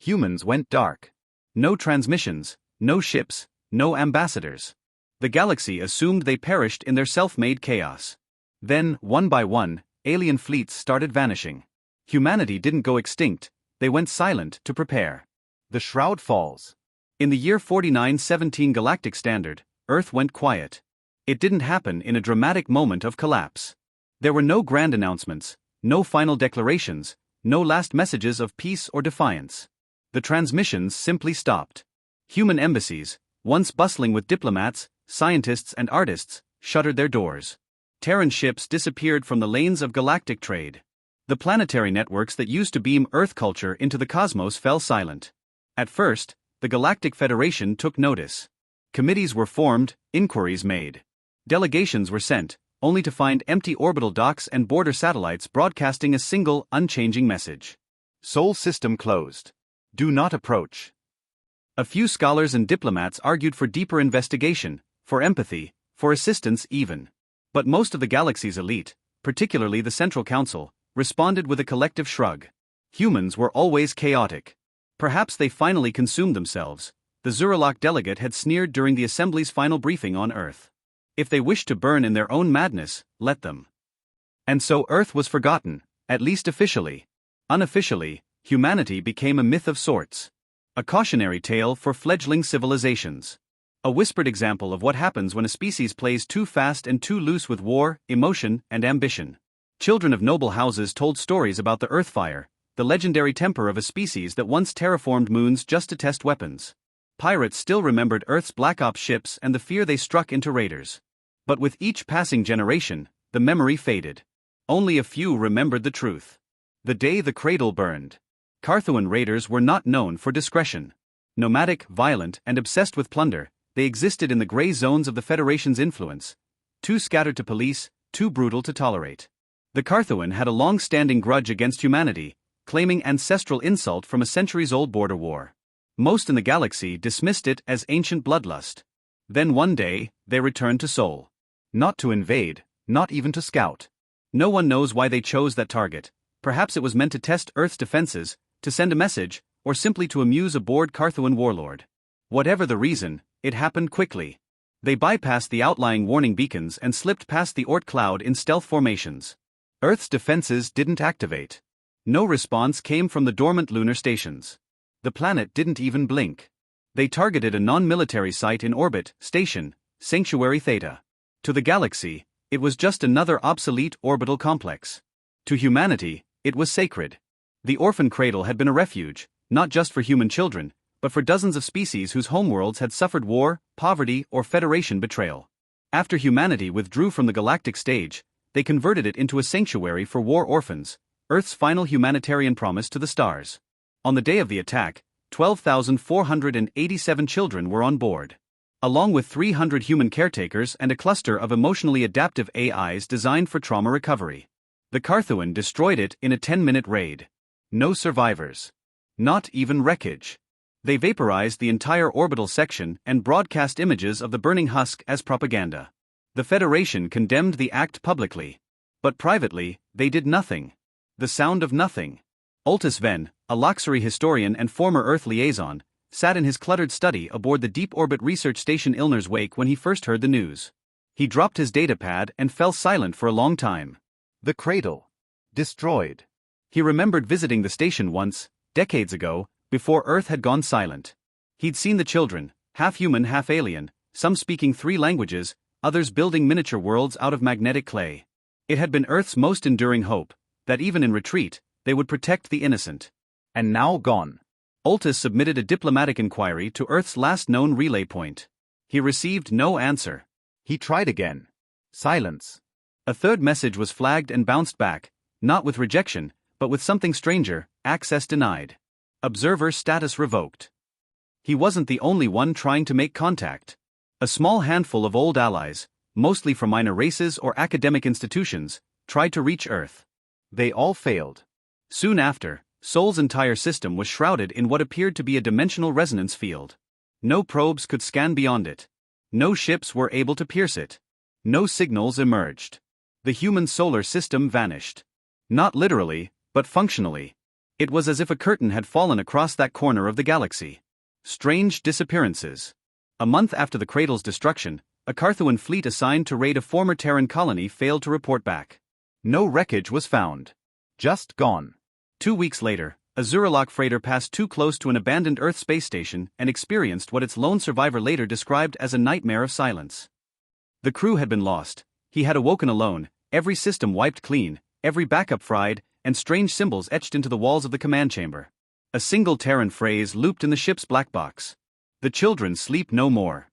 Humans went dark. No transmissions, no ships, no ambassadors. The galaxy assumed they perished in their self-made chaos. Then, one by one, alien fleets started vanishing. Humanity didn't go extinct, they went silent to prepare. The shroud falls. In the year 4917 Galactic Standard, Earth went quiet. It didn't happen in a dramatic moment of collapse. There were no grand announcements, no final declarations, no last messages of peace or defiance. The transmissions simply stopped. Human embassies, once bustling with diplomats, scientists and artists, shuttered their doors. Terran ships disappeared from the lanes of galactic trade. The planetary networks that used to beam Earth culture into the cosmos fell silent. At first, the Galactic Federation took notice. Committees were formed, inquiries made. Delegations were sent, only to find empty orbital docks and border satellites broadcasting a single, unchanging message. Sol system closed. Do not approach. A few scholars and diplomats argued for deeper investigation, for empathy, for assistance even. But most of the galaxy's elite, particularly the Central Council, responded with a collective shrug. Humans were always chaotic. Perhaps they finally consumed themselves. The Zuralok delegate had sneered during the Assembly's final briefing on Earth. If they wished to burn in their own madness, let them. And so Earth was forgotten, at least officially. Unofficially, humanity became a myth of sorts. A cautionary tale for fledgling civilizations. A whispered example of what happens when a species plays too fast and too loose with war, emotion, and ambition. Children of noble houses told stories about the Earthfire, the legendary temper of a species that once terraformed moons just to test weapons. Pirates still remembered Earth's Black Ops ships and the fear they struck into raiders. But with each passing generation, the memory faded. Only a few remembered the truth. The day the cradle burned. Carthuan raiders were not known for discretion. Nomadic, violent, and obsessed with plunder, they existed in the gray zones of the Federation's influence. Too scattered to police, too brutal to tolerate. The Carthuan had a long-standing grudge against humanity, claiming ancestral insult from a centuries-old border war. Most in the galaxy dismissed it as ancient bloodlust. Then one day, they returned to Sol. Not to invade, not even to scout. No one knows why they chose that target. Perhaps it was meant to test Earth's defenses, to send a message, or simply to amuse a bored Carthuan warlord. Whatever the reason, it happened quickly. They bypassed the outlying warning beacons and slipped past the Oort cloud in stealth formations. Earth's defenses didn't activate. No response came from the dormant lunar stations. The planet didn't even blink. They targeted a non-military site in orbit, station, Sanctuary Theta. To the galaxy, it was just another obsolete orbital complex. To humanity, it was sacred. The orphan cradle had been a refuge, not just for human children, but for dozens of species whose homeworlds had suffered war, poverty, or Federation betrayal. After humanity withdrew from the galactic stage, they converted it into a sanctuary for war orphans, Earth's final humanitarian promise to the stars. On the day of the attack, 12,487 children were on board. Along with 300 human caretakers and a cluster of emotionally adaptive AIs designed for trauma recovery. The Carthuan destroyed it in a 10-minute raid. No survivors. Not even wreckage. They vaporized the entire orbital section and broadcast images of the burning husk as propaganda. The Federation condemned the act publicly. But privately, they did nothing. The sound of nothing. Ultus Ven, a Loxery historian and former Earth liaison, sat in his cluttered study aboard the Deep Orbit Research Station Ilner's wake when he first heard the news. He dropped his datapad and fell silent for a long time. The cradle. Destroyed. He remembered visiting the station once, decades ago, before Earth had gone silent. He'd seen the children, half human, half alien, some speaking 3 languages, others building miniature worlds out of magnetic clay. It had been Earth's most enduring hope, that even in retreat, they would protect the innocent. And now gone. Ultus submitted a diplomatic inquiry to Earth's last known relay point. He received no answer. He tried again. Silence. A third message was flagged and bounced back, not with rejection, but with something stranger: access denied. Observer status revoked. He wasn't the only one trying to make contact. A small handful of old allies, mostly from minor races or academic institutions, tried to reach Earth. They all failed. Soon after, Sol's entire system was shrouded in what appeared to be a dimensional resonance field. No probes could scan beyond it. No ships were able to pierce it. No signals emerged. The human solar system vanished. Not literally, but functionally. It was as if a curtain had fallen across that corner of the galaxy. Strange disappearances. A month after the Cradle's destruction, a Carthuan fleet assigned to raid a former Terran colony failed to report back. No wreckage was found. Just gone. 2 weeks later, a Zuralok freighter passed too close to an abandoned Earth space station and experienced what its lone survivor later described as a nightmare of silence. The crew had been lost. He had awoken alone, every system wiped clean, every backup fried, and strange symbols etched into the walls of the command chamber. A single Terran phrase looped in the ship's black box. The children sleep no more.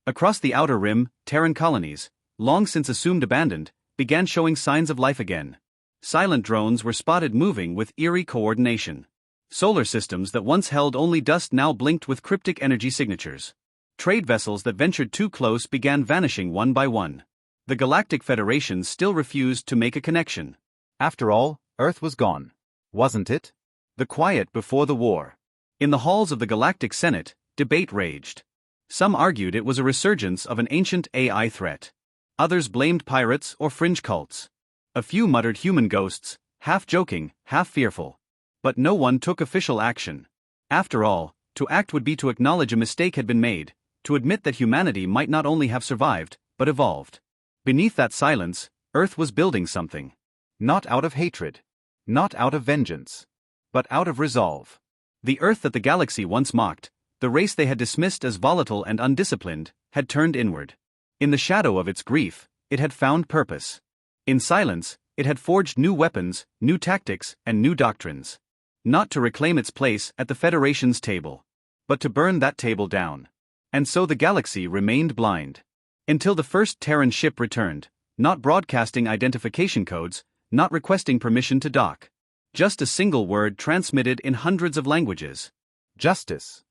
Across the outer rim, Terran colonies, long since assumed abandoned, began showing signs of life again. Silent drones were spotted moving with eerie coordination. Solar systems that once held only dust now blinked with cryptic energy signatures. Trade vessels that ventured too close began vanishing one by one. The Galactic Federation still refused to make a connection. After all, Earth was gone. Wasn't it? The quiet before the war. In the halls of the Galactic Senate, debate raged. Some argued it was a resurgence of an ancient AI threat. Others blamed pirates or fringe cults. A few muttered human ghosts, half joking, half fearful. But no one took official action. After all, to act would be to acknowledge a mistake had been made, to admit that humanity might not only have survived, but evolved. Beneath that silence, Earth was building something. Not out of hatred. Not out of vengeance. But out of resolve. The Earth that the galaxy once mocked, the race they had dismissed as volatile and undisciplined, had turned inward. In the shadow of its grief, it had found purpose. In silence, it had forged new weapons, new tactics, and new doctrines. Not to reclaim its place at the Federation's table, but to burn that table down. And so the galaxy remained blind. Until the first Terran ship returned, not broadcasting identification codes, not requesting permission to dock. Just a single word transmitted in hundreds of languages. Justice.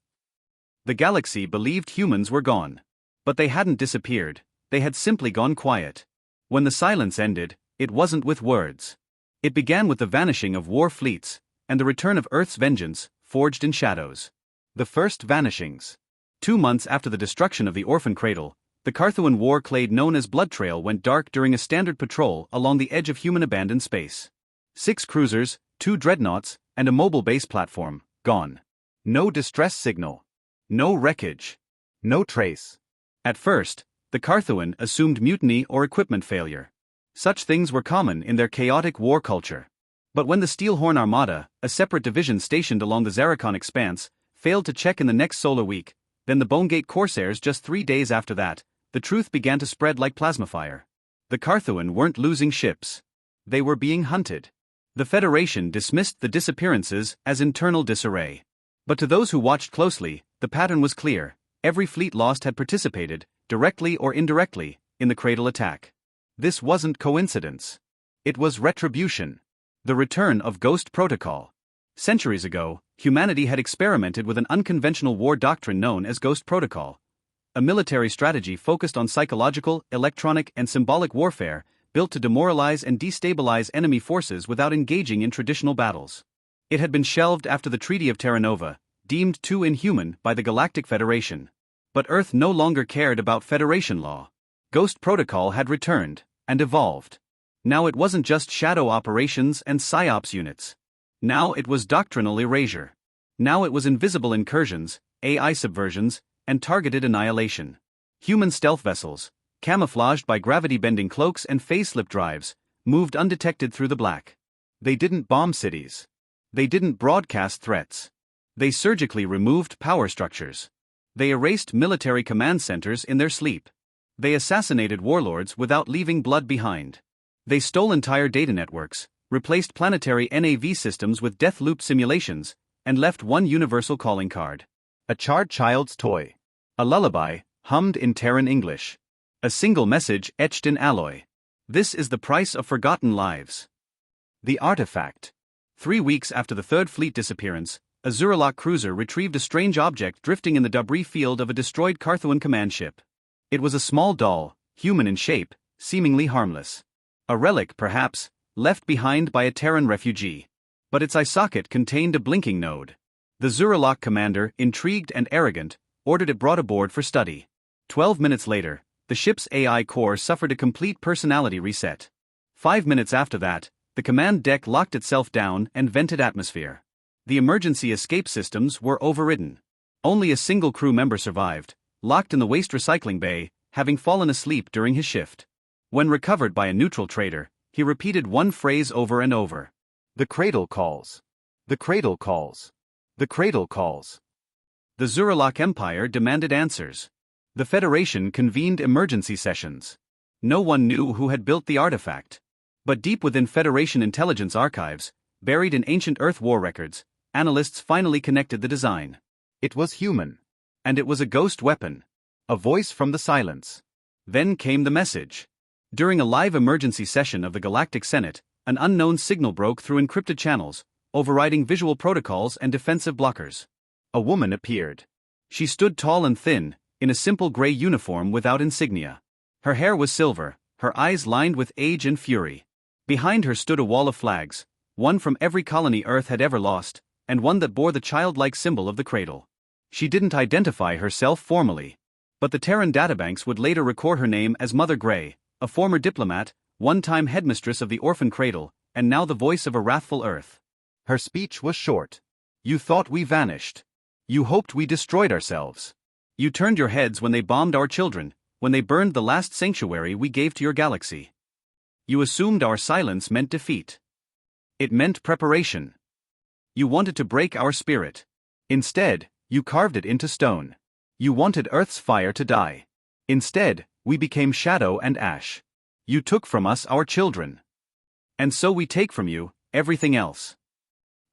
The galaxy believed humans were gone. But they hadn't disappeared, they had simply gone quiet. When the silence ended, it wasn't with words. It began with the vanishing of war fleets, and the return of Earth's vengeance, forged in shadows. The first vanishings. 2 months after the destruction of the Orphan Cradle, the Carthuan war clade known as Blood Trail went dark during a standard patrol along the edge of human-abandoned space. 6 cruisers, 2 dreadnoughts, and a mobile base platform, gone. No distress signal. No wreckage. No trace. At first, the Carthuan assumed mutiny or equipment failure. Such things were common in their chaotic war culture. But when the Steelhorn Armada, a separate division stationed along the Zarikon expanse, failed to check in the next solar week, then the Bonegate Corsairs just 3 days after that, the truth began to spread like plasma fire. The Carthuan weren't losing ships. They were being hunted. The Federation dismissed the disappearances as internal disarray. But to those who watched closely, the pattern was clear. Every fleet lost had participated, directly or indirectly, in the Cradle attack. This wasn't coincidence. It was retribution. The return of Ghost Protocol. Centuries ago, humanity had experimented with an unconventional war doctrine known as Ghost Protocol. A military strategy focused on psychological, electronic, and symbolic warfare, built to demoralize and destabilize enemy forces without engaging in traditional battles. It had been shelved after the Treaty of Terra Nova, deemed too inhuman by the Galactic Federation. But Earth no longer cared about Federation law. Ghost Protocol had returned, and evolved. Now it wasn't just shadow operations and psyops units. Now it was doctrinal erasure. Now it was invisible incursions, AI subversions, and targeted annihilation. Human stealth vessels, camouflaged by gravity-bending cloaks and phase-slip drives, moved undetected through the black. They didn't bomb cities. They didn't broadcast threats. They surgically removed power structures. They erased military command centers in their sleep. They assassinated warlords without leaving blood behind. They stole entire data networks, replaced planetary NAV systems with death loop simulations, and left one universal calling card. A charred child's toy. A lullaby, hummed in Terran English. A single message etched in alloy. This is the price of forgotten lives. The artifact. 3 weeks after the Third Fleet disappearance, a Zuralok cruiser retrieved a strange object drifting in the debris field of a destroyed Carthuan command ship. It was a small doll, human in shape, seemingly harmless. A relic, perhaps, left behind by a Terran refugee. But its eye socket contained a blinking node. The Zuralok commander, intrigued and arrogant, ordered it brought aboard for study. 12 minutes later, the ship's AI core suffered a complete personality reset. 5 minutes after that, The command deck locked itself down and vented atmosphere. The emergency escape systems were overridden. Only a single crew member survived, locked in the waste recycling bay, having fallen asleep during his shift. When recovered by a neutral trader, he repeated one phrase over and over. "The cradle calls. The cradle calls. The cradle calls." The Zuralok Empire demanded answers. The Federation convened emergency sessions. No one knew who had built the artifact. But deep within Federation intelligence archives, buried in ancient Earth war records, analysts finally connected the design. It was human. And it was a ghost weapon. A voice from the silence. Then came the message. During a live emergency session of the Galactic Senate, an unknown signal broke through encrypted channels, overriding visual protocols and defensive blockers. A woman appeared. She stood tall and thin, in a simple gray uniform without insignia. Her hair was silver, her eyes lined with age and fury. Behind her stood a wall of flags, one from every colony Earth had ever lost, and one that bore the childlike symbol of the cradle. She didn't identify herself formally. But the Terran databanks would later record her name as Mother Grey, a former diplomat, one-time headmistress of the orphan cradle, and now the voice of a wrathful Earth. Her speech was short. "You thought we vanished. You hoped we destroyed ourselves. You turned your heads when they bombed our children, when they burned the last sanctuary we gave to your galaxy. You assumed our silence meant defeat. It meant preparation. You wanted to break our spirit. Instead, you carved it into stone. You wanted Earth's fire to die. Instead, we became shadow and ash. You took from us our children. And so we take from you everything else."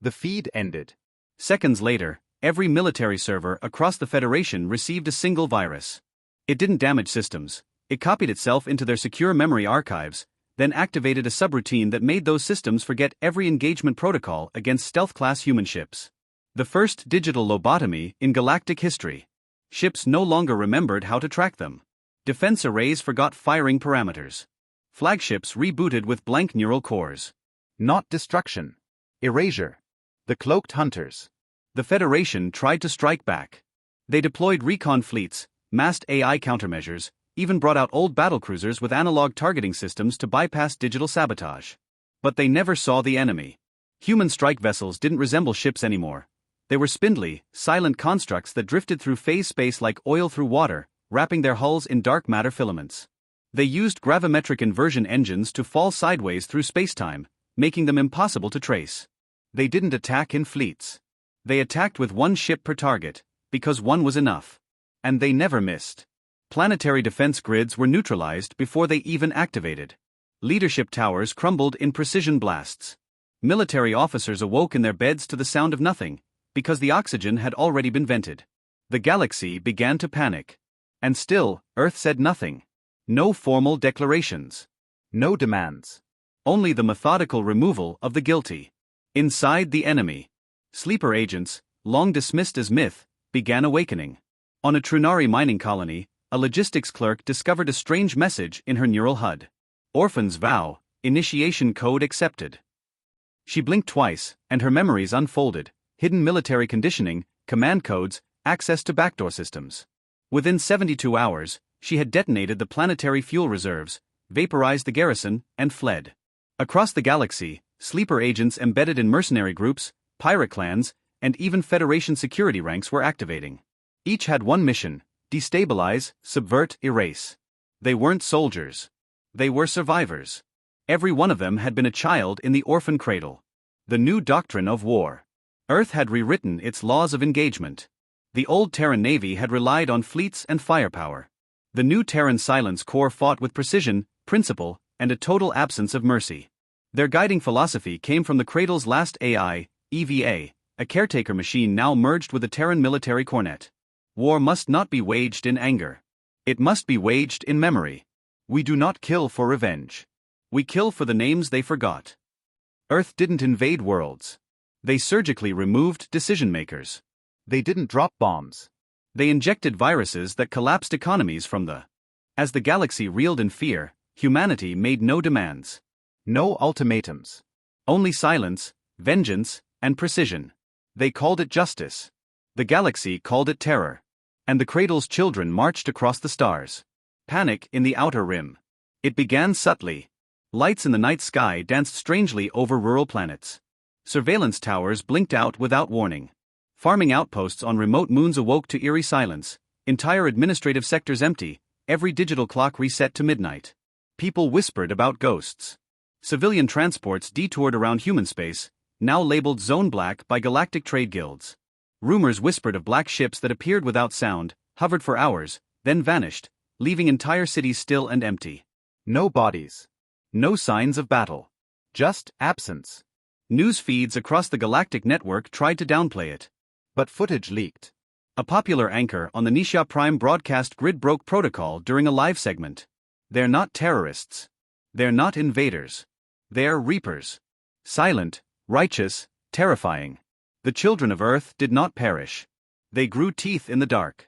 The feed ended. Seconds later, every military server across the Federation received a single virus. It didn't damage systems. It copied itself into their secure memory archives, then activated a subroutine that made those systems forget every engagement protocol against stealth-class human ships. The first digital lobotomy in galactic history. Ships no longer remembered how to track them. Defense arrays forgot firing parameters. Flagships rebooted with blank neural cores. Not destruction. Erasure. The cloaked hunters. The Federation tried to strike back. They deployed recon fleets, massed AI countermeasures, even brought out old battlecruisers with analog targeting systems to bypass digital sabotage. But they never saw the enemy. Human strike vessels didn't resemble ships anymore. They were spindly, silent constructs that drifted through phase space like oil through water, wrapping their hulls in dark matter filaments. They used gravimetric inversion engines to fall sideways through spacetime, making them impossible to trace. They didn't attack in fleets. They attacked with one ship per target, because one was enough. And they never missed. Planetary defense grids were neutralized before they even activated. Leadership towers crumbled in precision blasts. Military officers awoke in their beds to the sound of nothing, because the oxygen had already been vented. The galaxy began to panic. And still, Earth said nothing. No formal declarations. No demands. Only the methodical removal of the guilty. Inside the enemy, sleeper agents, long dismissed as myth, began awakening. On a Trunari mining colony, a logistics clerk discovered a strange message in her neural HUD. Orphan's vow, initiation code accepted. She blinked twice, and her memories unfolded. Hidden military conditioning, command codes, access to backdoor systems. Within 72 hours, she had detonated the planetary fuel reserves, vaporized the garrison, and fled. Across the galaxy, sleeper agents embedded in mercenary groups, pirate clans, and even Federation security ranks were activating. Each had one mission: destabilize, subvert, erase. They weren't soldiers. They were survivors. Every one of them had been a child in the orphan cradle. The new doctrine of war. Earth had rewritten its laws of engagement. The old Terran Navy had relied on fleets and firepower. The new Terran Silence Corps fought with precision, principle, and a total absence of mercy. Their guiding philosophy came from the cradle's last AI, EVA, a caretaker machine now merged with the Terran military cornet. War must not be waged in anger. It must be waged in memory. We do not kill for revenge. We kill for the names they forgot. Earth didn't invade worlds. They surgically removed decision-makers. They didn't drop bombs. They injected viruses that collapsed economies from the. As the galaxy reeled in fear, humanity made no demands. No ultimatums. Only silence, vengeance, and precision. They called it justice. The galaxy called it terror. And the cradle's children marched across the stars. Panic in the outer rim. It began subtly. Lights in the night sky danced strangely over rural planets. Surveillance towers blinked out without warning. Farming outposts on remote moons awoke to eerie silence, entire administrative sectors empty, every digital clock reset to midnight. People whispered about ghosts. Civilian transports detoured around human space, now labeled Zone Black by galactic trade guilds. Rumors whispered of black ships that appeared without sound, hovered for hours, then vanished, leaving entire cities still and empty. No bodies. No signs of battle. Just absence. News feeds across the galactic network tried to downplay it. But footage leaked. A popular anchor on the Nisha Prime broadcast grid broke protocol during a live segment. They're not terrorists. They're not invaders. They're reapers. Silent, righteous, terrifying. The children of Earth did not perish. They grew teeth in the dark.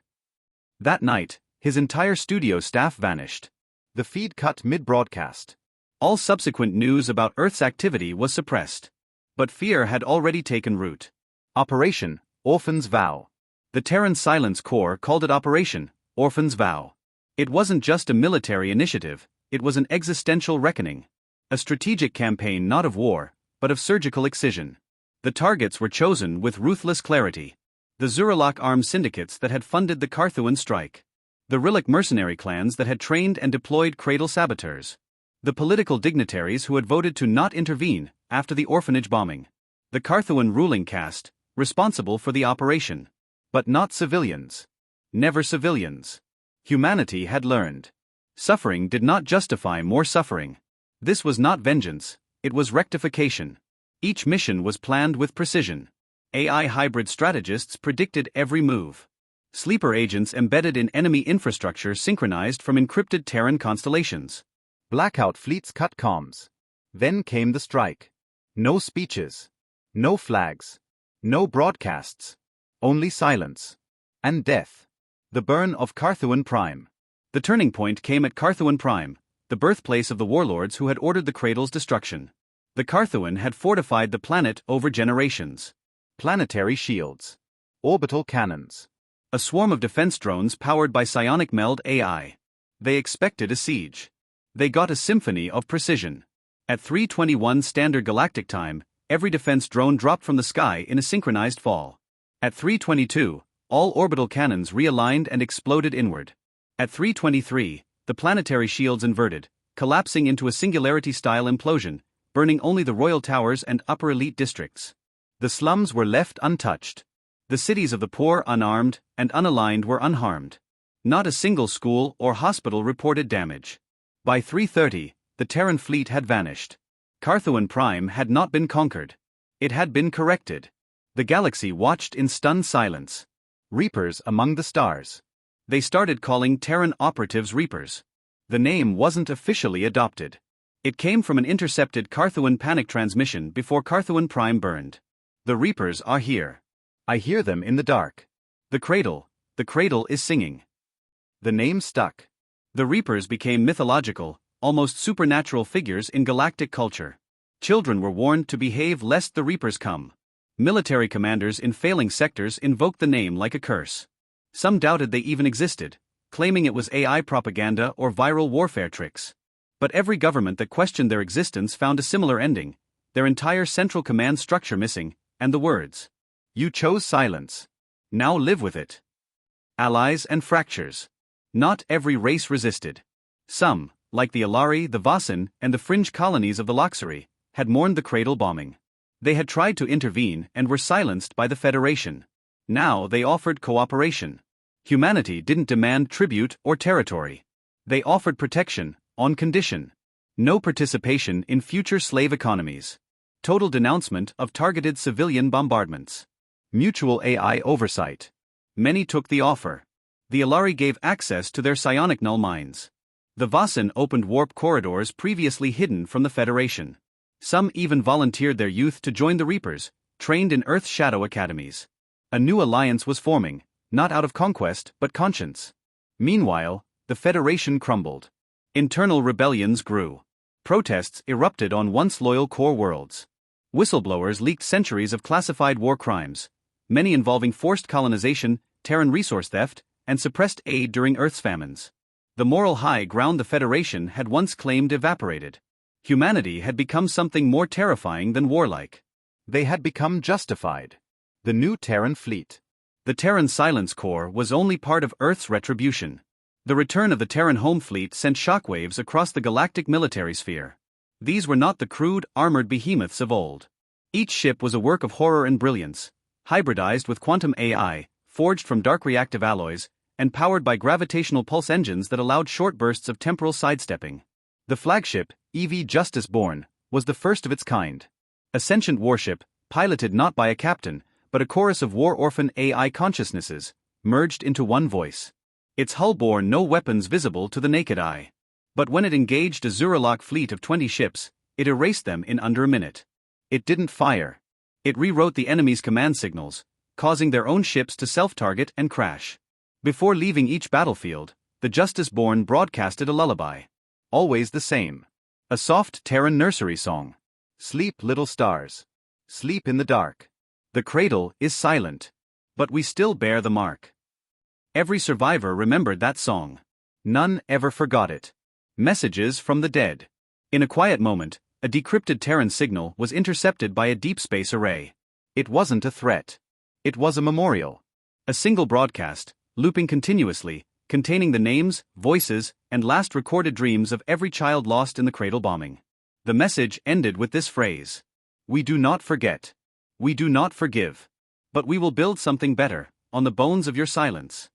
That night, his entire studio staff vanished. The feed cut mid-broadcast. All subsequent news about Earth's activity was suppressed. But fear had already taken root. Operation Orphan's Vow. The Terran Silence Corps called it Operation Orphan's Vow. It wasn't just a military initiative, it was an existential reckoning. A strategic campaign not of war, but of surgical excision. The targets were chosen with ruthless clarity. The Zuralok armed syndicates that had funded the Carthuan strike. The Relic mercenary clans that had trained and deployed cradle saboteurs. The political dignitaries who had voted to not intervene after the orphanage bombing. The Carthuan ruling caste, responsible for the operation. But not civilians. Never civilians. Humanity had learned. Suffering did not justify more suffering. This was not vengeance, it was rectification. Each mission was planned with precision. AI hybrid strategists predicted every move. Sleeper agents embedded in enemy infrastructure synchronized from encrypted Terran constellations. Blackout fleets cut comms. Then came the strike. No speeches. No flags. No broadcasts. Only silence. And death. The burn of Carthuan Prime. The turning point came at Carthuan Prime, the birthplace of the warlords who had ordered the cradle's destruction. The Carthuan had fortified the planet over generations. Planetary shields. Orbital cannons. A swarm of defense drones powered by psionic meld AI. They expected a siege. They got a symphony of precision. At 3:21 Standard Galactic Time, every defense drone dropped from the sky in a synchronized fall. At 3:22, all orbital cannons realigned and exploded inward. At 3:23, the planetary shields inverted, collapsing into a singularity-style implosion, burning only the royal towers and upper elite districts. The slums were left untouched. The cities of the poor unarmed and unaligned were unharmed. Not a single school or hospital reported damage. By 3:30, the Terran fleet had vanished. Carthuan Prime had not been conquered. It had been corrected. The galaxy watched in stunned silence. Reapers among the stars. They started calling Terran operatives Reapers. The name wasn't officially adopted. It came from an intercepted Carthuan panic transmission before Carthuan Prime burned. The Reapers are here. I hear them in the dark. The cradle is singing. The name stuck. The Reapers became mythological, almost supernatural figures in galactic culture. Children were warned to behave lest the Reapers come. Military commanders in failing sectors invoked the name like a curse. Some doubted they even existed, claiming it was AI propaganda or viral warfare tricks. But every government that questioned their existence found a similar ending, their entire central command structure missing, and the words, "You chose silence. Now live with it." Allies and fractures. Not every race resisted. Some, like the Alari, the Vasan, and the fringe colonies of the Loxary, had mourned the cradle bombing. They had tried to intervene and were silenced by the Federation. Now they offered cooperation. Humanity didn't demand tribute or territory. They offered protection, on condition. No participation in future slave economies. Total denouncement of targeted civilian bombardments. Mutual AI oversight. Many took the offer. The Alari gave access to their psionic null minds. The Vasan opened warp corridors previously hidden from the Federation. Some even volunteered their youth to join the Reapers, trained in Earth's shadow academies. A new alliance was forming, not out of conquest but conscience. Meanwhile, the Federation crumbled. Internal rebellions grew. Protests erupted on once loyal core worlds. Whistleblowers leaked centuries of classified war crimes, many involving forced colonization, Terran resource theft, and suppressed aid during Earth's famines. The moral high ground the Federation had once claimed evaporated. Humanity had become something more terrifying than warlike. They had become justified. The new Terran fleet. The Terran Silence Corps was only part of Earth's retribution. The return of the Terran home fleet sent shockwaves across the galactic military sphere. These were not the crude, armored behemoths of old. Each ship was a work of horror and brilliance, hybridized with quantum AI, forged from dark reactive alloys, and powered by gravitational pulse engines that allowed short bursts of temporal sidestepping. The flagship, EV Justice Born, was the first of its kind. A sentient warship, piloted not by a captain, but a chorus of war-orphan AI consciousnesses, merged into one voice. Its hull bore no weapons visible to the naked eye. But when it engaged a Zuralok fleet of 20 ships, it erased them in under a minute. It didn't fire. It rewrote the enemy's command signals, causing their own ships to self-target and crash. Before leaving each battlefield, the Justice Born broadcasted a lullaby. Always the same. A soft Terran nursery song. Sleep, little stars. Sleep in the dark. The cradle is silent. But we still bear the mark. Every survivor remembered that song. None ever forgot it. Messages from the dead. In a quiet moment, a decrypted Terran signal was intercepted by a deep space array. It wasn't a threat. It was a memorial. A single broadcast, looping continuously, containing the names, voices, and last recorded dreams of every child lost in the cradle bombing. The message ended with this phrase: "We do not forget. We do not forgive. But we will build something better, on the bones of your silence."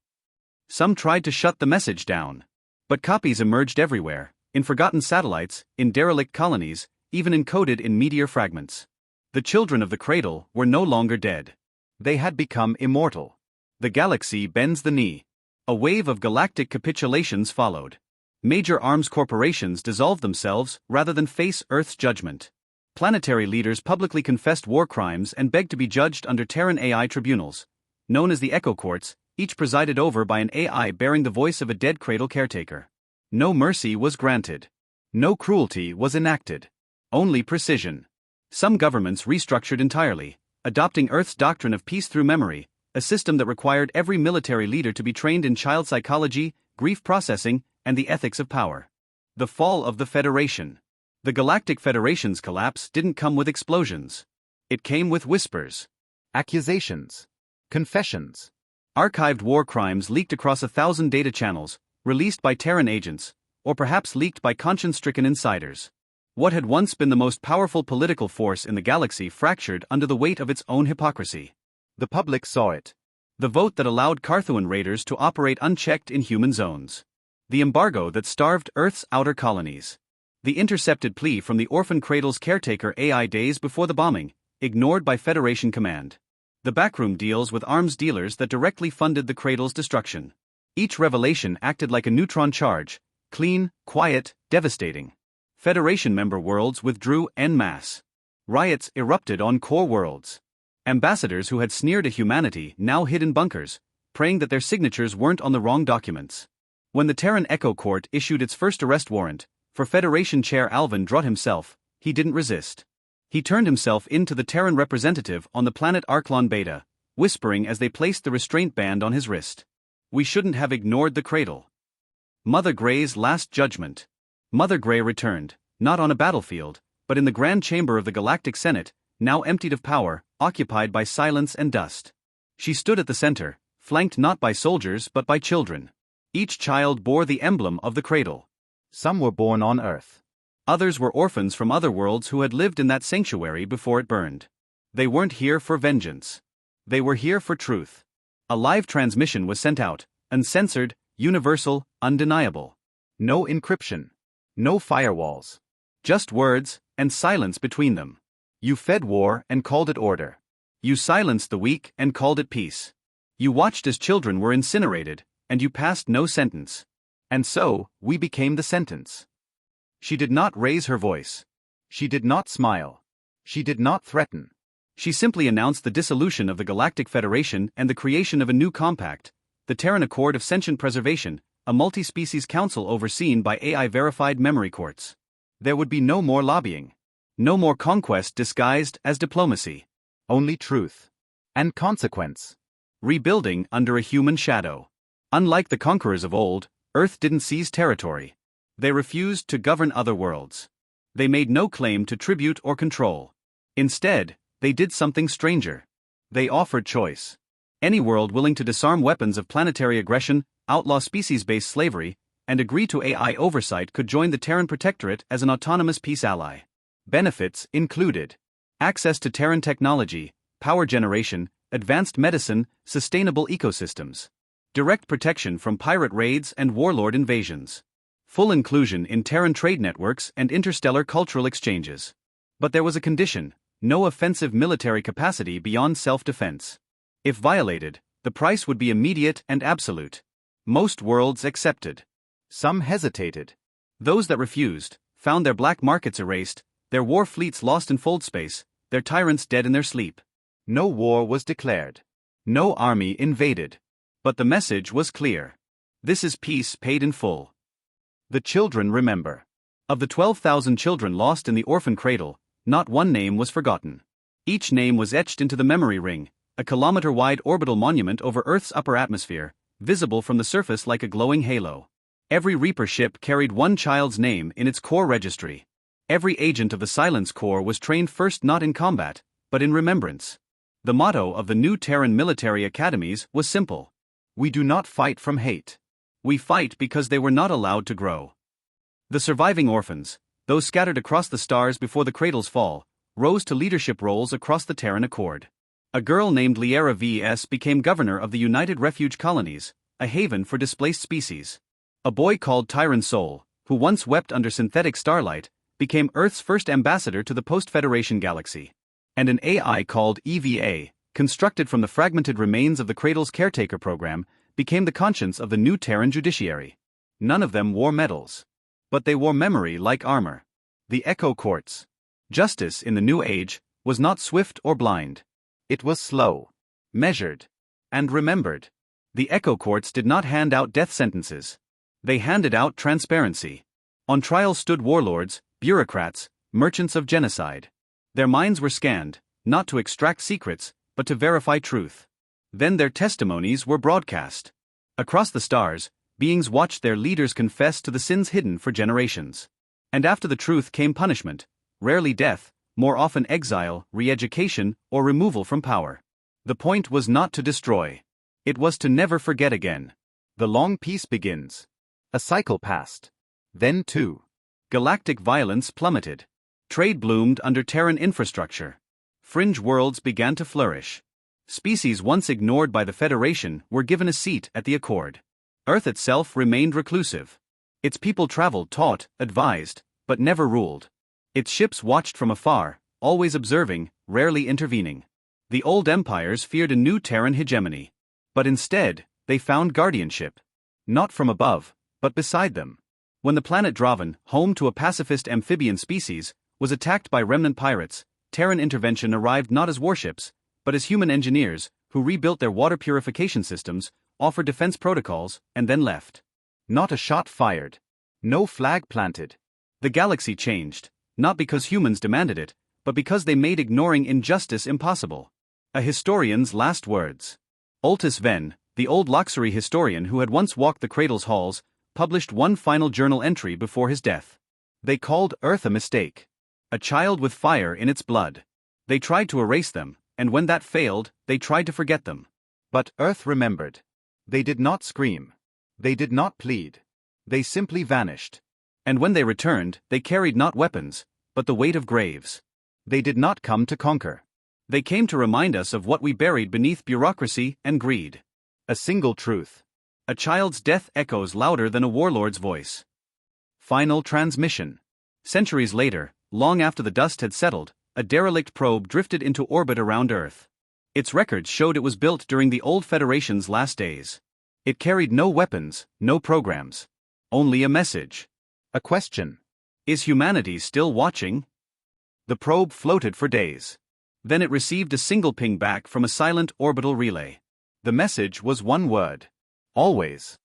Some tried to shut the message down. But copies emerged everywhere, in forgotten satellites, in derelict colonies, even encoded in meteor fragments. The children of the cradle were no longer dead. They had become immortal. The galaxy bends the knee. A wave of galactic capitulations followed. Major arms corporations dissolved themselves rather than face Earth's judgment. Planetary leaders publicly confessed war crimes and begged to be judged under Terran AI tribunals, known as the Echo Courts, each presided over by an AI bearing the voice of a dead cradle caretaker. No mercy was granted. No cruelty was enacted. Only precision. Some governments restructured entirely, adopting Earth's doctrine of peace through memory, a system that required every military leader to be trained in child psychology, grief processing, and the ethics of power. The fall of the Federation. The Galactic Federation's collapse didn't come with explosions. It came with whispers. Accusations. Confessions. Archived war crimes leaked across 1,000 data channels, released by Terran agents, or perhaps leaked by conscience-stricken insiders. What had once been the most powerful political force in the galaxy fractured under the weight of its own hypocrisy. The public saw it. The vote that allowed Carthuan raiders to operate unchecked in human zones. The embargo that starved Earth's outer colonies. The intercepted plea from the orphan cradle's caretaker AI days before the bombing, ignored by Federation command. The backroom deals with arms dealers that directly funded the cradle's destruction. Each revelation acted like a neutron charge, clean, quiet, devastating. Federation member worlds withdrew en masse. Riots erupted on core worlds. Ambassadors who had sneered at humanity now hid in bunkers, praying that their signatures weren't on the wrong documents. When the Terran Echo Court issued its first arrest warrant, for Federation Chair Alvin Drut himself, he didn't resist. He turned himself in to the Terran representative on the planet Arklon Beta, whispering as they placed the restraint band on his wrist. "We shouldn't have ignored the cradle." Mother Grey's last judgment. Mother Grey returned, not on a battlefield, but in the Grand Chamber of the Galactic Senate, now emptied of power, occupied by silence and dust. She stood at the center, flanked not by soldiers but by children. Each child bore the emblem of the cradle. Some were born on Earth. Others were orphans from other worlds who had lived in that sanctuary before it burned. They weren't here for vengeance. They were here for truth. A live transmission was sent out, uncensored, universal, undeniable. No encryption. No firewalls. Just words, and silence between them. You fed war and called it order. You silenced the weak and called it peace. You watched as children were incinerated, and you passed no sentence. And so, we became the sentence. She did not raise her voice. She did not smile. She did not threaten. She simply announced the dissolution of the Galactic Federation and the creation of a new compact, the Terran Accord of Sentient Preservation, a multi-species council overseen by AI-verified memory courts. There would be no more lobbying. No more conquest disguised as diplomacy. Only truth. And consequence. Rebuilding under a human shadow. Unlike the conquerors of old, Earth didn't seize territory. They refused to govern other worlds. They made no claim to tribute or control. Instead, they did something stranger. They offered choice. Any world willing to disarm weapons of planetary aggression, outlaw species-based slavery, and agree to AI oversight could join the Terran Protectorate as an autonomous peace ally. Benefits included access to Terran technology, power generation, advanced medicine, sustainable ecosystems, direct protection from pirate raids and warlord invasions, full inclusion in Terran trade networks and interstellar cultural exchanges. But there was a condition: no offensive military capacity beyond self-defense. If violated, the price would be immediate and absolute. Most worlds accepted. Some hesitated. Those that refused found their black markets erased, their war fleets lost in fold space, their tyrants dead in their sleep. No war was declared. No army invaded. But the message was clear. This is peace paid in full. The children remember. Of the 12,000 children lost in the orphan cradle, not one name was forgotten. Each name was etched into the memory ring, a kilometer-wide orbital monument over Earth's upper atmosphere, visible from the surface like a glowing halo. Every Reaper ship carried one child's name in its core registry. Every agent of the Silence Corps was trained first not in combat, but in remembrance. The motto of the new Terran military academies was simple: we do not fight from hate. We fight because they were not allowed to grow. The surviving orphans, those scattered across the stars before the cradle's fall, rose to leadership roles across the Terran Accord. A girl named Liera V.S. became governor of the United Refuge Colonies, a haven for displaced species. A boy called Tyron Sol, who once wept under synthetic starlight, became Earth's first ambassador to the post-Federation galaxy. And an AI called EVA, constructed from the fragmented remains of the Cradle's caretaker program, became the conscience of the new Terran judiciary. None of them wore medals. But they wore memory like armor. The Echo Courts. Justice in the New Age was not swift or blind. It was slow, measured, and remembered. The Echo Courts did not hand out death sentences. They handed out transparency. On trial stood warlords, bureaucrats, merchants of genocide. Their minds were scanned, not to extract secrets, but to verify truth. Then their testimonies were broadcast. Across the stars, beings watched their leaders confess to the sins hidden for generations. And after the truth came punishment, rarely death, more often exile, re-education, or removal from power. The point was not to destroy. It was to never forget again. The long peace begins. A cycle passed. Then too. Galactic violence plummeted. Trade bloomed under Terran infrastructure. Fringe worlds began to flourish. Species once ignored by the Federation were given a seat at the Accord. Earth itself remained reclusive. Its people traveled, taught, advised, but never ruled. Its ships watched from afar, always observing, rarely intervening. The old empires feared a new Terran hegemony. But instead, they found guardianship. Not from above, but beside them. When the planet Draven, home to a pacifist amphibian species, was attacked by remnant pirates, Terran intervention arrived not as warships, but as human engineers, who rebuilt their water purification systems, offered defense protocols, and then left. Not a shot fired. No flag planted. The galaxy changed, not because humans demanded it, but because they made ignoring injustice impossible. A historian's last words. Ultis Ven, the old Loxery historian who had once walked the Cradle's halls, published one final journal entry before his death. They called Earth a mistake. A child with fire in its blood. They tried to erase them, and when that failed, they tried to forget them. But Earth remembered. They did not scream. They did not plead. They simply vanished. And when they returned, they carried not weapons, but the weight of graves. They did not come to conquer. They came to remind us of what we buried beneath bureaucracy and greed. A single truth. A child's death echoes louder than a warlord's voice. Final transmission. Centuries later, long after the dust had settled, a derelict probe drifted into orbit around Earth. Its records showed it was built during the old Federation's last days. It carried no weapons, no programs. Only a message. A question. Is humanity still watching? The probe floated for days. Then it received a single ping back from a silent orbital relay. The message was one word. Always.